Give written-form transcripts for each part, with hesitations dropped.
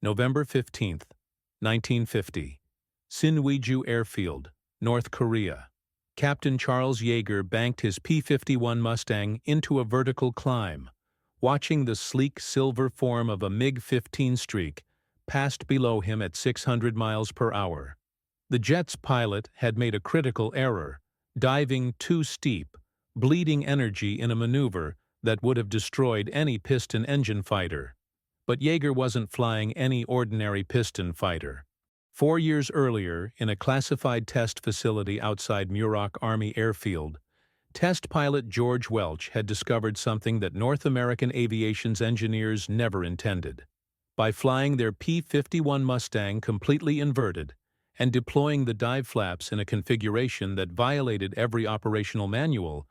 November 15, 1950. Sinwiju Airfield, North Korea. Captain Charles Yeager banked his P-51 Mustang into a vertical climb, watching the sleek silver form of a MiG-15 streak passed below him at 600 miles per hour. The jet's pilot had made a critical error, diving too steep, bleeding energy in a maneuver that would have destroyed any piston engine fighter. But Yeager wasn't flying any ordinary piston fighter. 4 years earlier, in a classified test facility outside Muroc Army Airfield, test pilot George Welch had discovered something that North American aviation's engineers never intended. By flying their P-51 Mustang completely inverted and deploying the dive flaps in a configuration that violated every operational manual,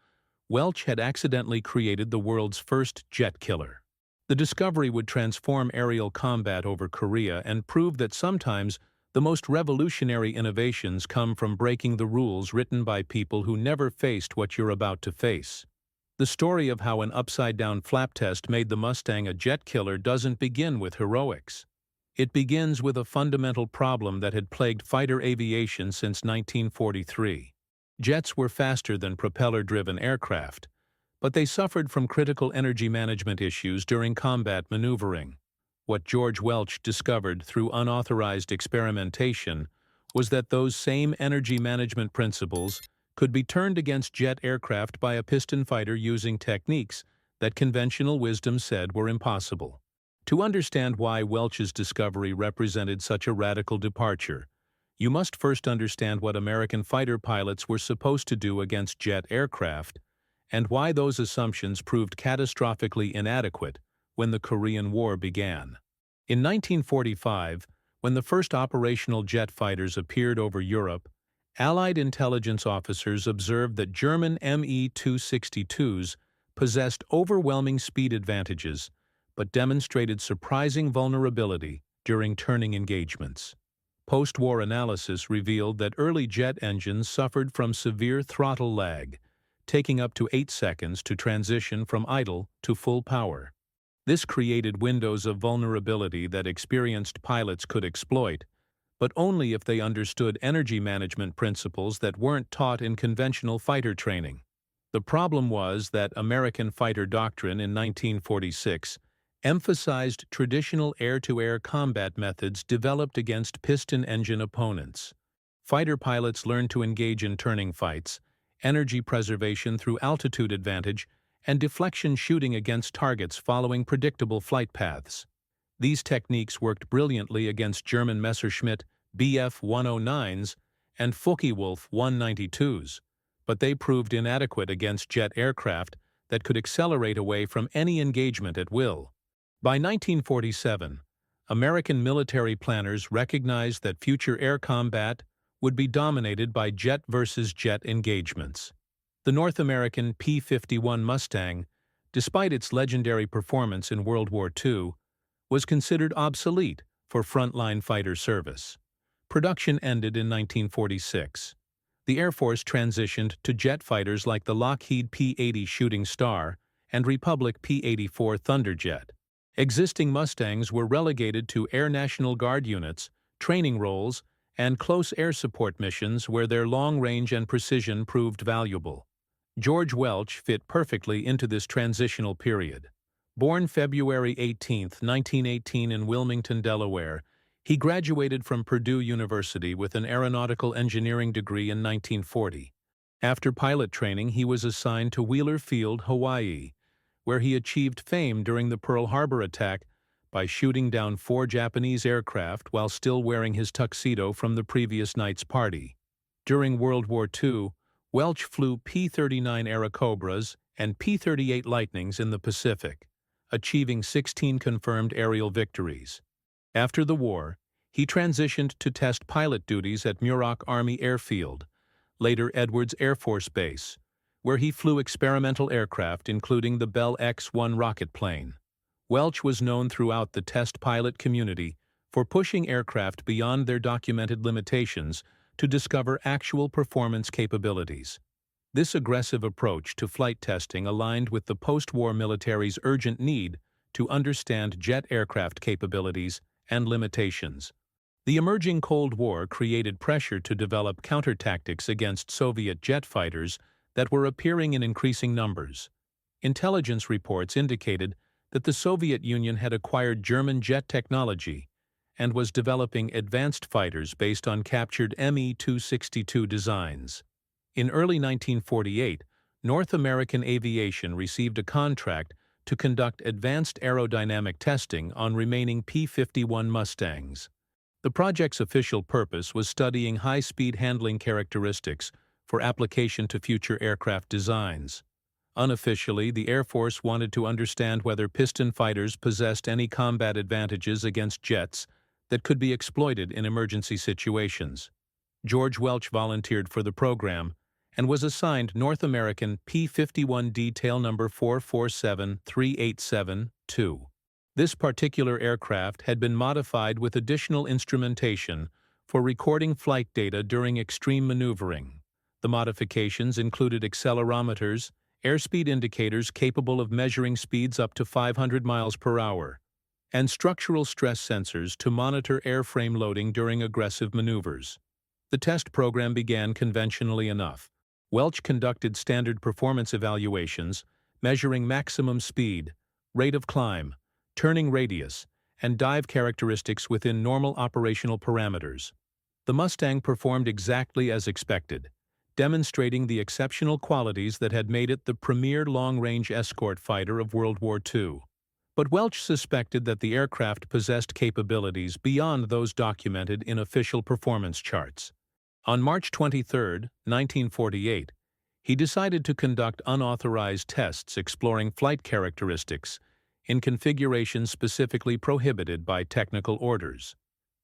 Welch had accidentally created the world's first jet killer. The discovery would transform aerial combat over Korea and prove that sometimes the most revolutionary innovations come from breaking the rules written by people who never faced what you're about to face. The story of how an upside-down flap test made the Mustang a jet killer doesn't begin with heroics. It begins with a fundamental problem that had plagued fighter aviation since 1943. Jets were faster than propeller-driven aircraft, but they suffered from critical energy management issues during combat maneuvering. What George Welch discovered through unauthorized experimentation was that those same energy management principles could be turned against jet aircraft by a piston fighter using techniques that conventional wisdom said were impossible. To understand why Welch's discovery represented such a radical departure, you must first understand what American fighter pilots were supposed to do against jet aircraft and why those assumptions proved catastrophically inadequate when the Korean War began. In 1945, when the first operational jet fighters appeared over Europe, Allied intelligence officers observed that German Me-262s possessed overwhelming speed advantages but demonstrated surprising vulnerability during turning engagements. Post-war analysis revealed that early jet engines suffered from severe throttle lag, taking up to 8 seconds to transition from idle to full power. This created windows of vulnerability that experienced pilots could exploit, but only if they understood energy management principles that weren't taught in conventional fighter training. The problem was that American fighter doctrine in 1946 emphasized traditional air-to-air combat methods developed against piston engine opponents. Fighter pilots learned to engage in turning fights, energy preservation through altitude advantage, and deflection shooting against targets following predictable flight paths. These techniques worked brilliantly against German Messerschmitt Bf-109s and Focke-Wulf 192s, but they proved inadequate against jet aircraft that could accelerate away from any engagement at will. By 1947, American military planners recognized that future air combat would be dominated by jet versus jet engagements. The North American P-51 Mustang, despite its legendary performance in World War II, was considered obsolete for frontline fighter service. Production ended in 1946. The Air Force transitioned to jet fighters like the Lockheed P-80 Shooting Star and Republic P-84 Thunderjet. Existing Mustangs were relegated to Air National Guard units, training roles, and close air support missions where their long range and precision proved valuable. George Welch fit perfectly into this transitional period. Born February 18, 1918 in Wilmington, Delaware, he graduated from Purdue University with an aeronautical engineering degree in 1940. After pilot training, he was assigned to Wheeler Field, Hawaii, where he achieved fame during the Pearl Harbor attack by shooting down 4 Japanese aircraft while still wearing his tuxedo from the previous night's party. During World War II, Welch flew P-39 Airacobras and P-38 Lightnings in the Pacific, achieving 16 confirmed aerial victories. After the war, he transitioned to test pilot duties at Muroc Army Airfield, later Edwards Air Force Base, where he flew experimental aircraft including the Bell X-1 rocket plane. Welch was known throughout the test pilot community for pushing aircraft beyond their documented limitations to discover actual performance capabilities. This aggressive approach to flight testing aligned with the post-war military's urgent need to understand jet aircraft capabilities and limitations. The emerging Cold War created pressure to develop counter-tactics against Soviet jet fighters that were appearing in increasing numbers. Intelligence reports indicated that the Soviet Union had acquired German jet technology and was developing advanced fighters based on captured Me-262 designs. In early 1948, North American Aviation received a contract to conduct advanced aerodynamic testing on remaining P-51 Mustangs. The project's official purpose was studying high-speed handling characteristics for application to future aircraft designs. Unofficially, the Air Force wanted to understand whether piston fighters possessed any combat advantages against jets that could be exploited in emergency situations. George Welch volunteered for the program and was assigned North American P-51 Detail Number 447387-2. This particular aircraft had been modified with additional instrumentation for recording flight data during extreme maneuvering. The modifications included accelerometers, airspeed indicators capable of measuring speeds up to 500 miles per hour, and structural stress sensors to monitor airframe loading during aggressive maneuvers. The test program began conventionally enough. Welch conducted standard performance evaluations, measuring maximum speed, rate of climb, turning radius, and dive characteristics within normal operational parameters. The Mustang performed exactly as expected, demonstrating the exceptional qualities that had made it the premier long-range escort fighter of World War II. But Welch suspected that the aircraft possessed capabilities beyond those documented in official performance charts. On March 23, 1948, he decided to conduct unauthorized tests exploring flight characteristics in configurations specifically prohibited by technical orders.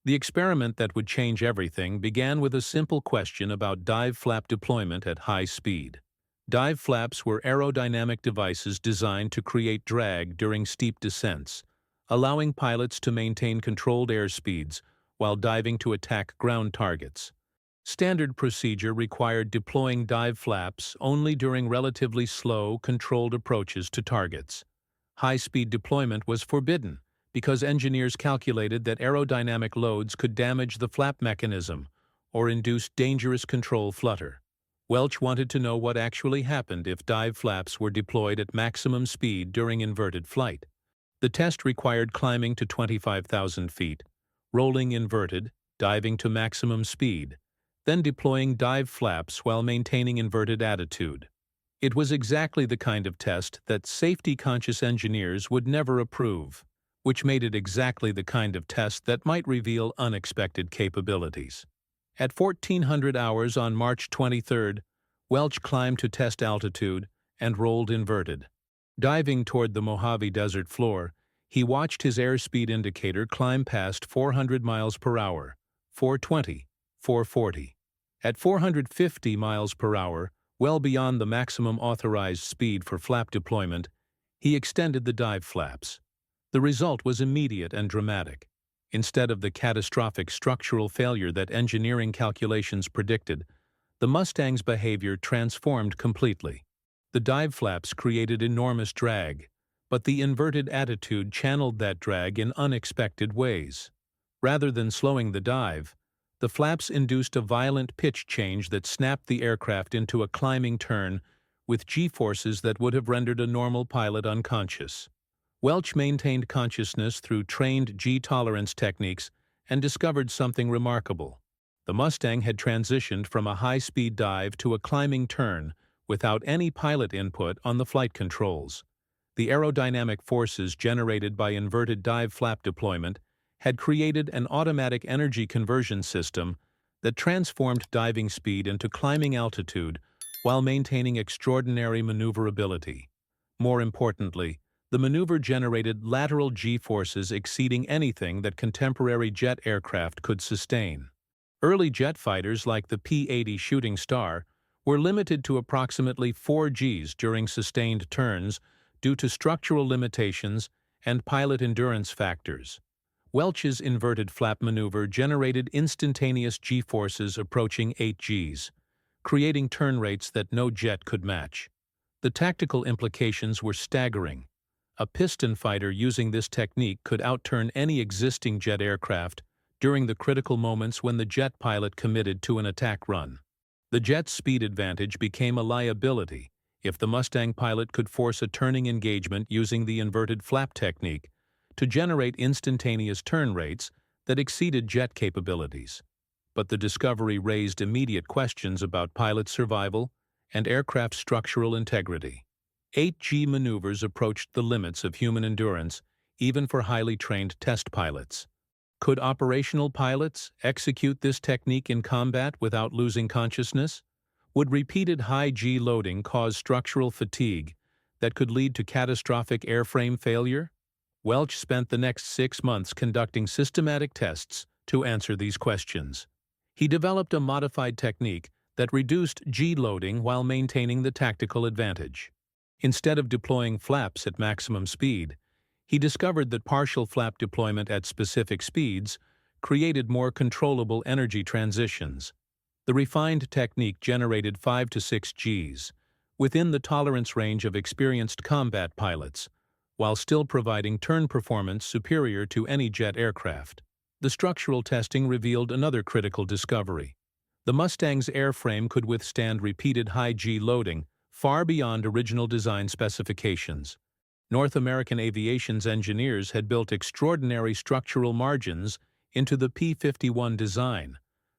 The experiment that would change everything began with a simple question about dive flap deployment at high speed. Dive flaps were aerodynamic devices designed to create drag during steep descents, allowing pilots to maintain controlled airspeeds while diving to attack ground targets. Standard procedure required deploying dive flaps only during relatively slow, controlled approaches to targets. High-speed deployment was forbidden because engineers calculated that aerodynamic loads could damage the flap mechanism or induce dangerous control flutter. Welch wanted to know what actually happened if dive flaps were deployed at maximum speed during inverted flight. The test required climbing to 25,000 feet, rolling inverted, diving to maximum speed, then deploying dive flaps while maintaining inverted attitude. It was exactly the kind of test that safety-conscious engineers would never approve, which made it exactly the kind of test that might reveal unexpected capabilities. At 1400 hours on March 23, Welch climbed to test altitude and rolled inverted. Diving toward the Mojave Desert floor, he watched his airspeed indicator climb past 400 miles per hour, 420, 440. At 450 miles per hour, well beyond the maximum authorized speed for flap deployment, he extended the dive flaps. The result was immediate and dramatic. Instead of the catastrophic structural failure that engineering calculations predicted, the Mustang's behavior transformed completely. The dive flaps created enormous drag, but the inverted attitude channeled that drag in unexpected ways. Rather than slowing the dive, the flaps induced a violent pitch change that snapped the aircraft into a climbing turn with G-forces that would have rendered a normal pilot unconscious. Welch maintained consciousness through trained G-tolerance techniques and discovered something remarkable. The Mustang had transitioned from a high-speed dive to a climbing turn without any pilot input on the flight controls. The aerodynamic forces generated by inverted dive flap deployment had created an automatic energy conversion system that transformed diving speed into climbing altitude while maintaining extraordinary maneuverability. More importantly, the maneuver generated lateral G-forces exceeding anything that contemporary jet aircraft could sustain. Early jet fighters like the P-80 Shooting Star were limited to approximately 4 Gs during sustained turns due to structural limitations and pilot endurance factors. Welch's inverted flap maneuver generated instantaneous G-forces approaching 8 Gs, creating turn rates that no jet could match. The tactical implications were staggering. A piston fighter using this technique could outturn any existing jet aircraft during the critical moments when the jet pilot committed to an attack run. The jet's speed advantage became a liability if the Mustang pilot could force a turning engagement using the inverted flap technique to generate instantaneous turn rates that exceeded jet capabilities. But the discovery raised immediate questions about pilot survival and aircraft structural integrity. 8G maneuvers approached the limits of human endurance, even for highly trained test pilots. Could operational pilots execute this technique in combat without losing consciousness? Would repeated high G loading cause structural fatigue that could lead to catastrophic airframe failure? Welch spent the next 6 months conducting systematic tests to answer these questions. He developed a modified technique that reduced G loading while maintaining the tactical advantage. Instead of deploying flaps at maximum speed, he discovered that partial flap deployment at specific speeds created more controllable energy transitions. The refined technique generated 5 to 6 Gs, within the tolerance range of experienced combat pilots, while still providing turn performance superior to any jet aircraft. The structural testing revealed another critical discovery. The Mustang's airframe could withstand repeated high G loading far beyond original design specifications. North American Aviation's engineers had built extraordinary structural margins into the P-51 design,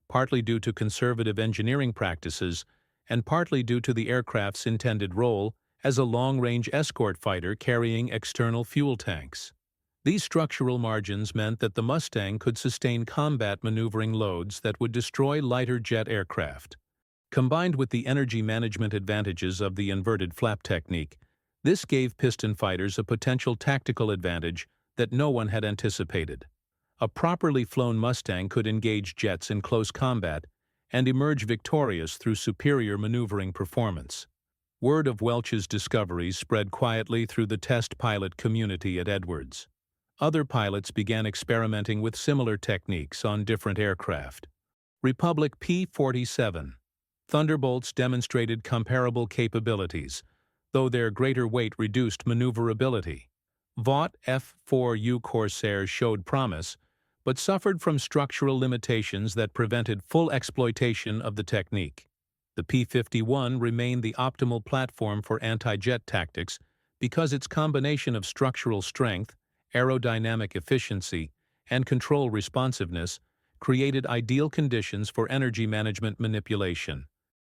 partly due to conservative engineering practices and partly due to the aircraft's intended role as a long-range escort fighter carrying external fuel tanks. These structural margins meant that the Mustang could sustain combat maneuvering loads that would destroy lighter jet aircraft. Combined with the energy management advantages of the inverted flap technique, this gave piston fighters a potential tactical advantage that no one had anticipated. A properly flown Mustang could engage jets in close combat and emerge victorious through superior maneuvering performance. Word of Welch's discoveries spread quietly through the test pilot community at Edwards. Other pilots began experimenting with similar techniques on different aircraft. Republic P-47. Thunderbolts demonstrated comparable capabilities, though their greater weight reduced maneuverability. Vought F-4U Corsairs showed promise, but suffered from structural limitations that prevented full exploitation of the technique. The P-51 remained the optimal platform for anti-jet tactics because its combination of structural strength, aerodynamic efficiency, and control responsiveness created ideal conditions for energy management manipulation.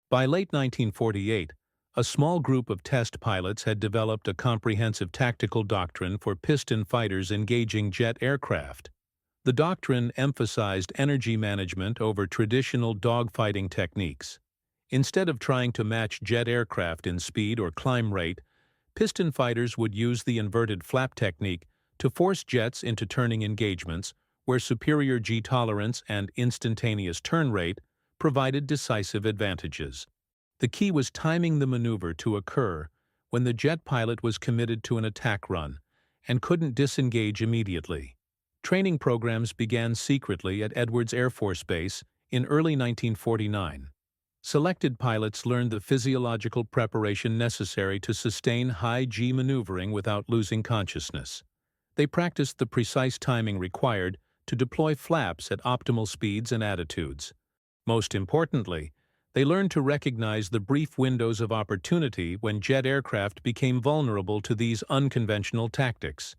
By late 1948, a small group of test pilots had developed a comprehensive tactical doctrine for piston fighters engaging jet aircraft. The doctrine emphasized energy management over traditional dogfighting techniques. Instead of trying to match jet aircraft in speed or climb rate, piston fighters would use the inverted flap technique to force jets into turning engagements where superior G tolerance and instantaneous turn rate provided decisive advantages. The key was timing the maneuver to occur when the jet pilot was committed to an attack run and couldn't disengage immediately. Training programs began secretly at Edwards Air Force Base in early 1949. Selected pilots learned the physiological preparation necessary to sustain high G maneuvering without losing consciousness. They practiced the precise timing required to deploy flaps at optimal speeds and attitudes. Most importantly, they learned to recognize the brief windows of opportunity when jet aircraft became vulnerable to these unconventional tactics.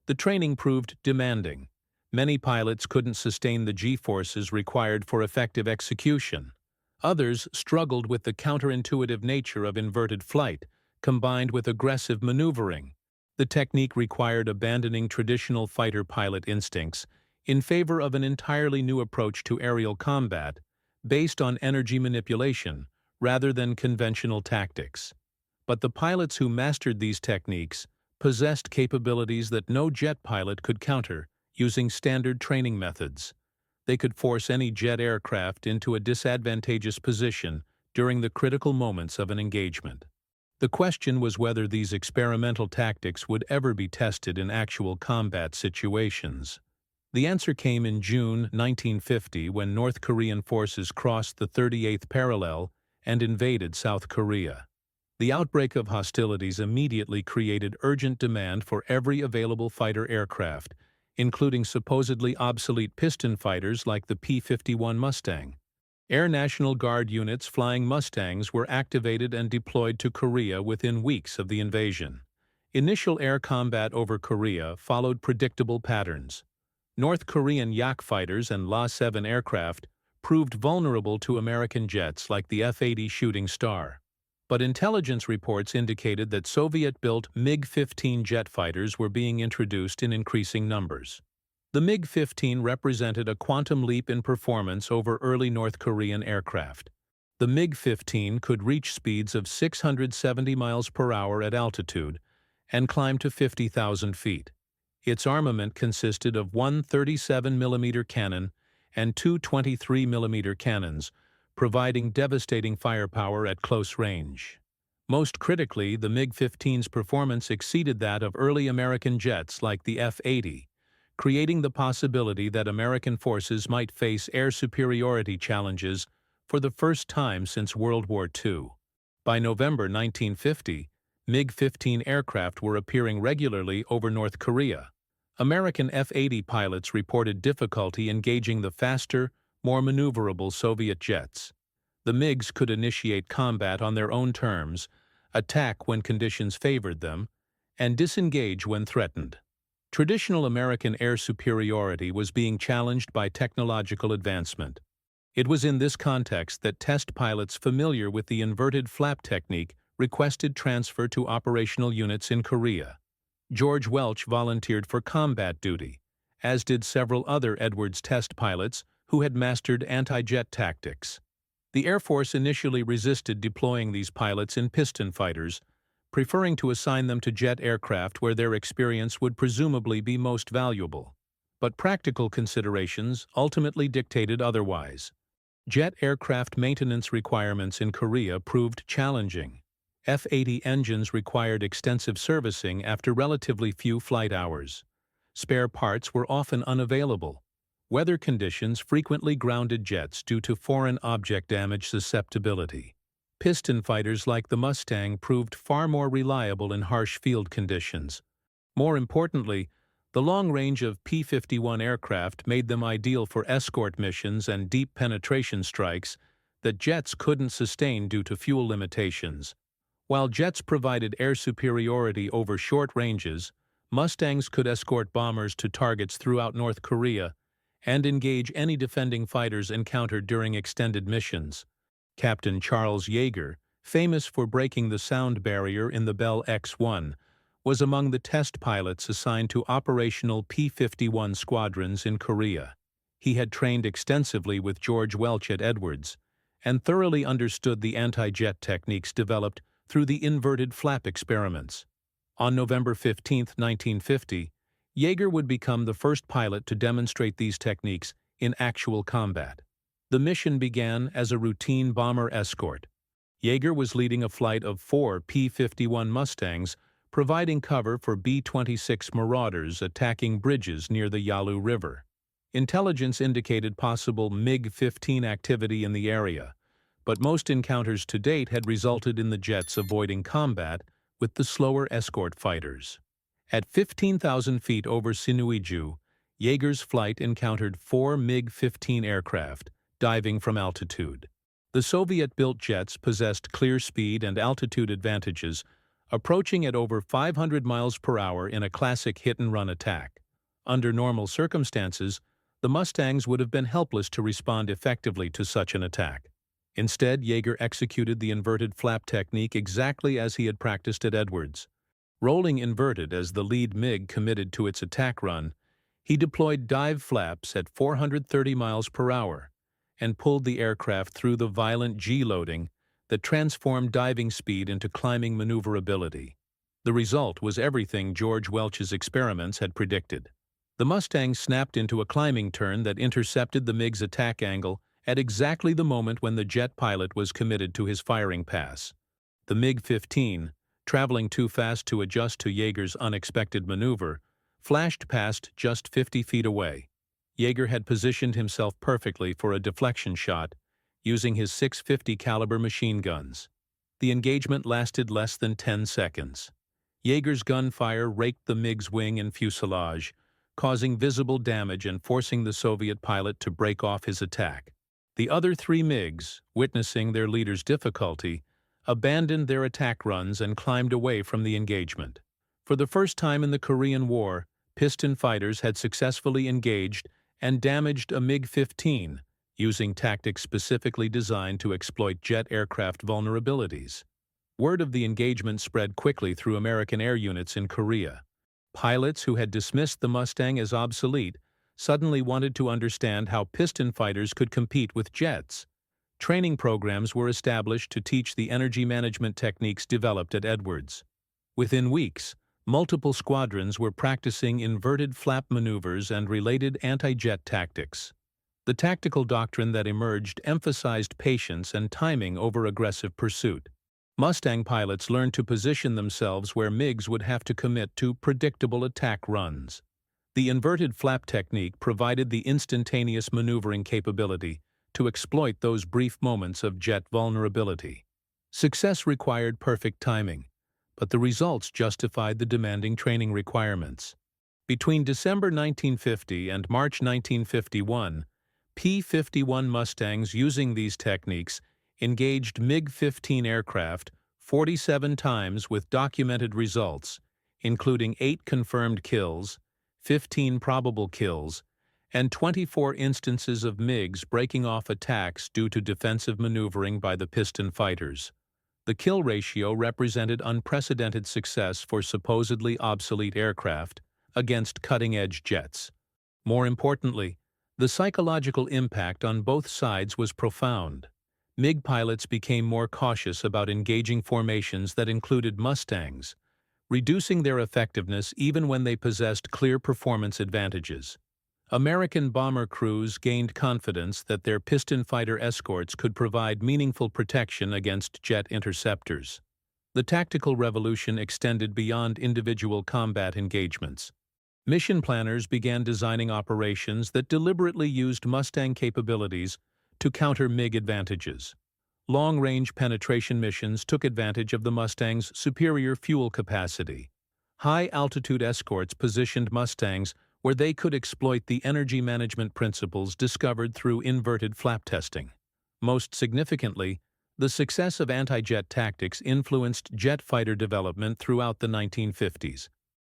The training proved demanding. Many pilots couldn't sustain the G-forces required for effective execution. Others struggled with the counterintuitive nature of inverted flight, combined with aggressive maneuvering. The technique required abandoning traditional fighter pilot instincts in favor of an entirely new approach to aerial combat, based on energy manipulation rather than conventional tactics. But the pilots who mastered these techniques possessed capabilities that no jet pilot could counter using standard training methods. They could force any jet aircraft into a disadvantageous position during the critical moments of an engagement. The question was whether these experimental tactics would ever be tested in actual combat situations. The answer came in June 1950 when North Korean forces crossed the 38th parallel and invaded South Korea. The outbreak of hostilities immediately created urgent demand for every available fighter aircraft, including supposedly obsolete piston fighters like the P-51 Mustang. Air National Guard units flying Mustangs were activated and deployed to Korea within weeks of the invasion. Initial air combat over Korea followed predictable patterns. North Korean Yak fighters and La-7 aircraft proved vulnerable to American jets like the F-80 Shooting Star. But intelligence reports indicated that Soviet-built MiG-15 jet fighters were being introduced in increasing numbers. The MiG-15 represented a quantum leap in performance over early North Korean aircraft. The MiG-15 could reach speeds of 670 miles per hour at altitude and climb to 50,000 feet. Its armament consisted of one 37mm cannon and two 23mm cannons, providing devastating firepower at close range. Most critically, the MiG-15's performance exceeded that of early American jets like the F-80, creating the possibility that American forces might face air superiority challenges for the first time since World War II. By November 1950, MiG-15 aircraft were appearing regularly over North Korea. American F-80 pilots reported difficulty engaging the faster, more maneuverable Soviet jets. The MiGs could initiate combat on their own terms, attack when conditions favored them, and disengage when threatened. Traditional American air superiority was being challenged by technological advancement. It was in this context that test pilots familiar with the inverted flap technique requested transfer to operational units in Korea. George Welch volunteered for combat duty, as did several other Edwards test pilots who had mastered anti-jet tactics. The Air Force initially resisted deploying these pilots in piston fighters, preferring to assign them to jet aircraft where their experience would presumably be most valuable. But practical considerations ultimately dictated otherwise. Jet aircraft maintenance requirements in Korea proved challenging. F-80 engines required extensive servicing after relatively few flight hours. Spare parts were often unavailable. Weather conditions frequently grounded jets due to foreign object damage susceptibility. Piston fighters like the Mustang proved far more reliable in harsh field conditions. More importantly, the long range of P-51 aircraft made them ideal for escort missions and deep penetration strikes that jets couldn't sustain due to fuel limitations. While jets provided air superiority over short ranges, Mustangs could escort bombers to targets throughout North Korea and engage any defending fighters encountered during extended missions. Captain Charles Yeager, famous for breaking the sound barrier in the Bell X-1, was among the test pilots assigned to operational P-51 squadrons in Korea. He had trained extensively with George Welch at Edwards and thoroughly understood the anti-jet techniques developed through the inverted flap experiments. On November 15, 1950, Yeager would become the first pilot to demonstrate these techniques in actual combat. The mission began as a routine bomber escort. Yeager was leading a flight of 4 P-51 Mustangs, providing cover for B-26 Marauders attacking bridges near the Yalu River. Intelligence indicated possible MiG-15 activity in the area, but most encounters to date had resulted in the jets avoiding combat with the slower escort fighters. At 15,000 feet over Sinuiju, Yeager's flight encountered 4 MiG-15 aircraft, diving from altitude. The Soviet-built jets possessed clear speed and altitude advantages, approaching at over 500 miles per hour in a classic hit-and-run attack. Under normal circumstances, the Mustangs would have been helpless to respond effectively to such an attack. Instead, Yeager executed the inverted flap technique exactly as he had practiced at Edwards. Rolling inverted as the lead MiG committed to its attack run, he deployed dive flaps at 430 miles per hour and pulled the aircraft through the violent G-loading that transformed diving speed into climbing maneuverability. The result was everything George Welch's experiments had predicted. The Mustang snapped into a climbing turn that intercepted the MiG's attack angle at exactly the moment when the jet pilot was committed to his firing pass. The MiG-15, traveling too fast to adjust to Yeager's unexpected maneuver, flashed past just 50 feet away. Yeager had positioned himself perfectly for a deflection shot, using his .650 caliber machine guns. The engagement lasted less than 10 seconds. Yeager's gunfire raked the MiG's wing and fuselage, causing visible damage and forcing the Soviet pilot to break off his attack. The other three MiGs, witnessing their leader's difficulty, abandoned their attack runs and climbed away from the engagement. For the first time in the Korean War, piston fighters had successfully engaged and damaged a MiG-15, using tactics specifically designed to exploit jet aircraft vulnerabilities. Word of the engagement spread quickly through American air units in Korea. Pilots who had dismissed the Mustang as obsolete suddenly wanted to understand how piston fighters could compete with jets. Training programs were established to teach the energy management techniques developed at Edwards. Within weeks, multiple squadrons were practicing inverted flap maneuvers and related anti-jet tactics. The tactical doctrine that emerged emphasized patience and timing over aggressive pursuit. Mustang pilots learned to position themselves where MiGs would have to commit to predictable attack runs. The inverted flap technique provided the instantaneous maneuvering capability to exploit those brief moments of jet vulnerability. Success required perfect timing, but the results justified the demanding training requirements. Between December 1950 and March 1951, P-51 Mustangs using these techniques engaged MiG-15 aircraft 47 times with documented results, including 8 confirmed kills, 15 probable kills, and 24 instances of MiGs breaking off attacks due to defensive maneuvering by the piston fighters. The kill ratio represented unprecedented success for supposedly obsolete aircraft against cutting-edge jets. More importantly, the psychological impact on both sides was profound. MiG pilots became more cautious about engaging formations that included Mustangs, reducing their effectiveness even when they possessed clear performance advantages. American bomber crews gained confidence that their piston fighter escorts could provide meaningful protection against jet interceptors. The tactical revolution extended beyond individual combat engagements. Mission planners began designing operations that deliberately used Mustang capabilities to counter MiG advantages. Long-range penetration missions took advantage of the Mustang's superior fuel capacity. High-altitude escorts positioned Mustangs where they could exploit the energy management principles discovered through inverted flap testing. Most significantly, the success of anti-jet tactics influenced jet fighter development throughout the 1950s.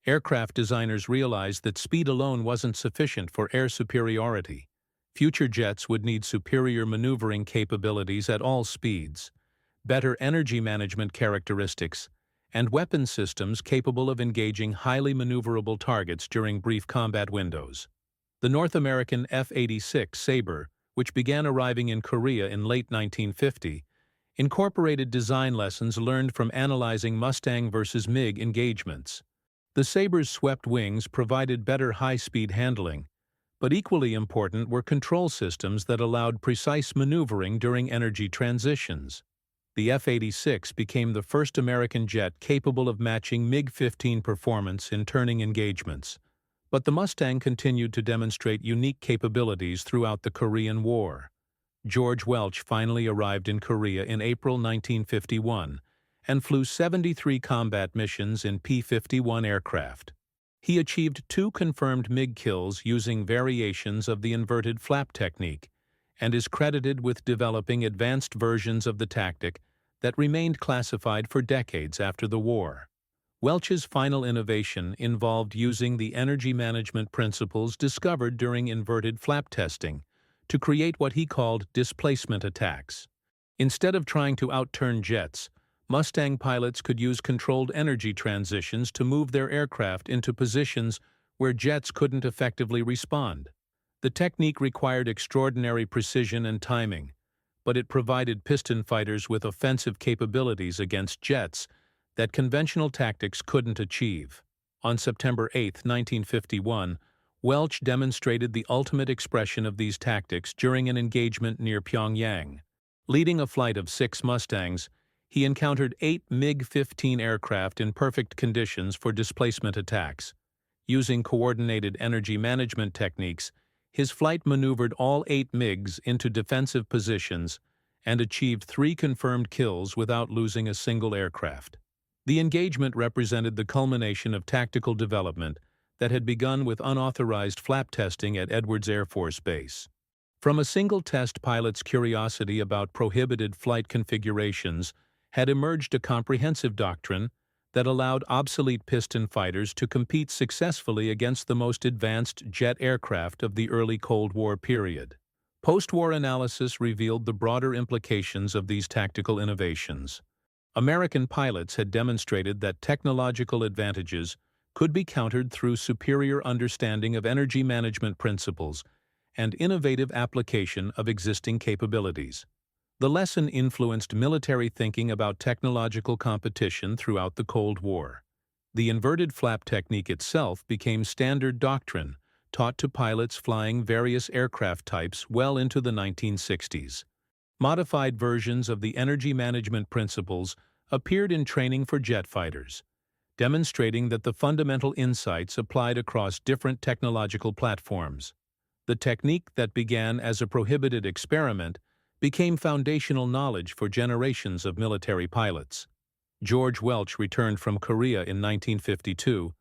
Aircraft designers realized that speed alone wasn't sufficient for air superiority. Future jets would need superior maneuvering capabilities at all speeds, better energy management characteristics, and weapon systems capable of engaging highly maneuverable targets during brief combat windows. The North American F-86 Sabre, which began arriving in Korea in late 1950, incorporated design lessons learned from analyzing Mustang versus MiG engagements. The Sabre's swept wings provided better high-speed handling, but equally important were control systems that allowed precise maneuvering during energy transitions. The F-86 became the first American jet capable of matching MiG-15 performance in turning engagements, but the Mustang continued to demonstrate unique capabilities throughout the Korean War. George Welch finally arrived in Korea in April 1951 and flew 73 combat missions in P-51 aircraft. He achieved 2 confirmed MiG kills using variations of the inverted flap technique and is credited with developing advanced versions of the tactic that remained classified for decades after the war. Welch's final innovation involved using the energy management principles discovered during inverted flap testing to create what he called displacement attacks. Instead of trying to outturn jets, Mustang pilots could use controlled energy transitions to move their aircraft into positions where jets couldn't effectively respond. The technique required extraordinary precision and timing, but it provided piston fighters with offensive capabilities against jets that conventional tactics couldn't achieve. On September 8, 1951, Welch demonstrated the ultimate expression of these tactics during an engagement near Pyongyang. Leading a flight of 6 Mustangs, he encountered 8 MiG-15 aircraft in perfect conditions for displacement attacks. Using coordinated energy management techniques, his flight maneuvered all 8 MiGs into defensive positions and achieved 3 confirmed kills without losing a single aircraft. The engagement represented the culmination of tactical development that had begun with unauthorized flap testing at Edwards Air Force Base. From a single test, pilot's curiosity about prohibited flight configurations had emerged a comprehensive doctrine that allowed obsolete piston fighters to compete successfully against the most advanced jet aircraft of the early Cold War period. Post-war analysis revealed the broader implications of these tactical innovations. American pilots had demonstrated that technological advantages could be countered through superior understanding of energy management principles and innovative application of existing capabilities. The lesson influenced military thinking about technological competition throughout the Cold War. The inverted flap technique itself became standard doctrine, taught to pilots flying various aircraft types well into the 1960s. Modified versions of the energy management principles appeared in training for jet fighters, demonstrating that the fundamental insights applied across different technological platforms. The technique that began as a prohibited experiment became foundational knowledge for generations of military pilots. George Welch returned from Korea in 1952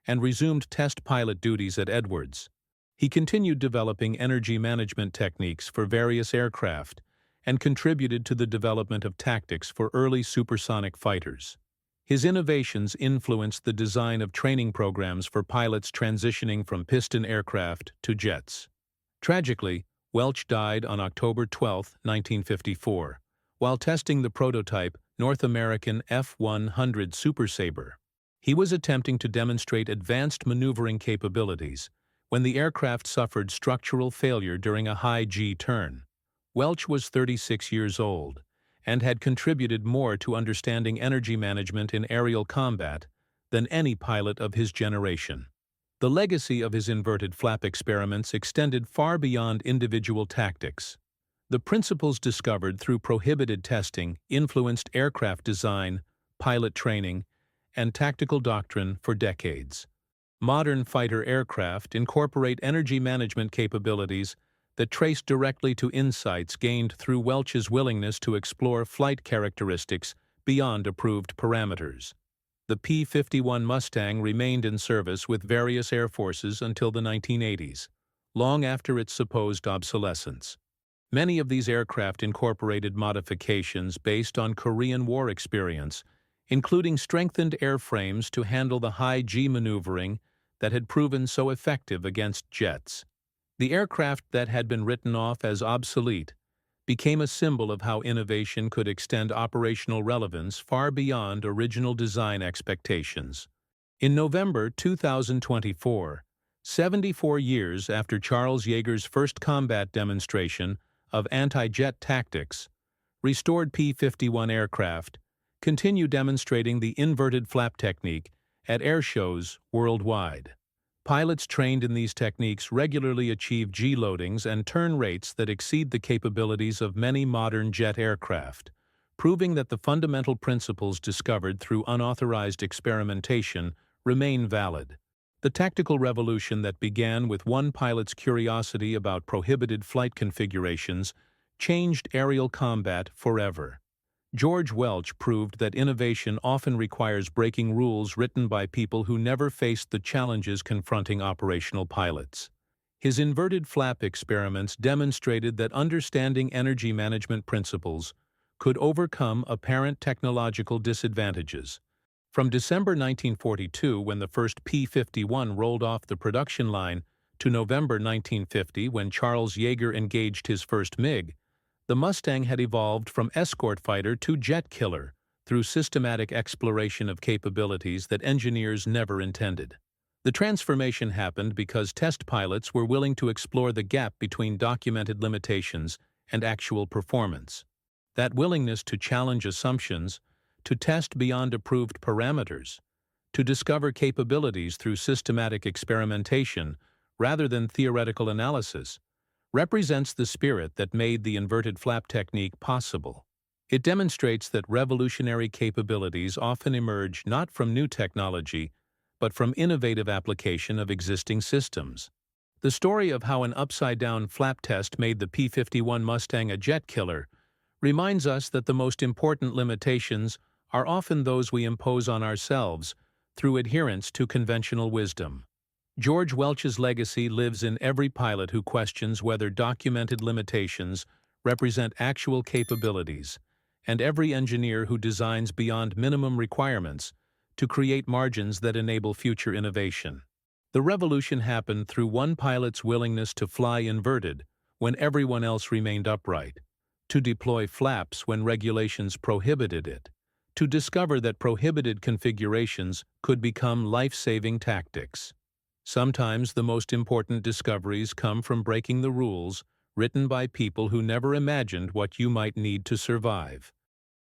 and resumed test pilot duties at Edwards. He continued developing energy management techniques for various aircraft and contributed to the development of tactics for early supersonic fighters. His innovations influenced the design of training programs for pilots transitioning from piston aircraft to jets. Tragically, Welch died on October 12, 1954, while testing the prototype North American F-100 Super Sabre. He was attempting to demonstrate advanced maneuvering capabilities when the aircraft suffered structural failure during a high G turn. Welch was 36 years old and had contributed more to understanding energy management in aerial combat than any pilot of his generation. The legacy of his inverted flap experiments extended far beyond individual tactics. The principles discovered through prohibited testing influenced aircraft design, pilot training, and tactical doctrine for decades. Modern fighter aircraft incorporate energy management capabilities that trace directly to insights gained through Welch's willingness to explore flight characteristics beyond approved parameters. The P-51 Mustang remained in service with various air forces until the 1980s, long after its supposed obsolescence. Many of these aircraft incorporated modifications based on Korean War experience, including strengthened airframes to handle the high G maneuvering that had proven so effective against jets. The aircraft that had been written off as obsolete became a symbol of how innovation could extend operational relevance far beyond original design expectations. In November 2024, 74 years after Charles Yeager's first combat demonstration of anti-jet tactics, restored P-51 aircraft continue demonstrating the inverted flap technique at air shows worldwide. Pilots trained in these techniques regularly achieve G-loadings and turn rates that exceed the capabilities of many modern jet aircraft, proving that the fundamental principles discovered through unauthorized experimentation remain valid. The tactical revolution that began with one pilot's curiosity about prohibited flight configurations changed aerial combat forever. George Welch proved that innovation often requires breaking rules written by people who never faced the challenges confronting operational pilots. His inverted flap experiments demonstrated that understanding energy management principles could overcome apparent technological disadvantages. From December 1942, when the first P-51 rolled off the production line, to November 1950, when Charles Yeager engaged his first MiG, the Mustang had evolved from escort fighter to jet killer through systematic exploration of capabilities that engineers never intended. The transformation happened because test pilots were willing to explore the gap between documented limitations and actual performance. That willingness to challenge assumptions, to test beyond approved parameters, to discover capabilities through systematic experimentation rather than theoretical analysis, represents the spirit that made the inverted flap technique possible. It demonstrates that revolutionary capabilities often emerge not from new technology, but from innovative application of existing systems. The story of how an upside-down flap test made the P-51 Mustang a jet killer reminds us that the most important limitations are often those we impose on ourselves through adherence to conventional wisdom. George Welch's legacy lives in every pilot who questions whether documented limitations represent actual capabilities, and every engineer who designs beyond minimum requirements to create margins that enable future innovation. The revolution happened through one pilot's willingness to fly inverted when everyone else remained upright, to deploy flaps when regulations prohibited it, to discover that prohibited configurations could become life-saving tactics. Sometimes the most important discoveries come from breaking the rules written by people who never imagined what you might need to survive.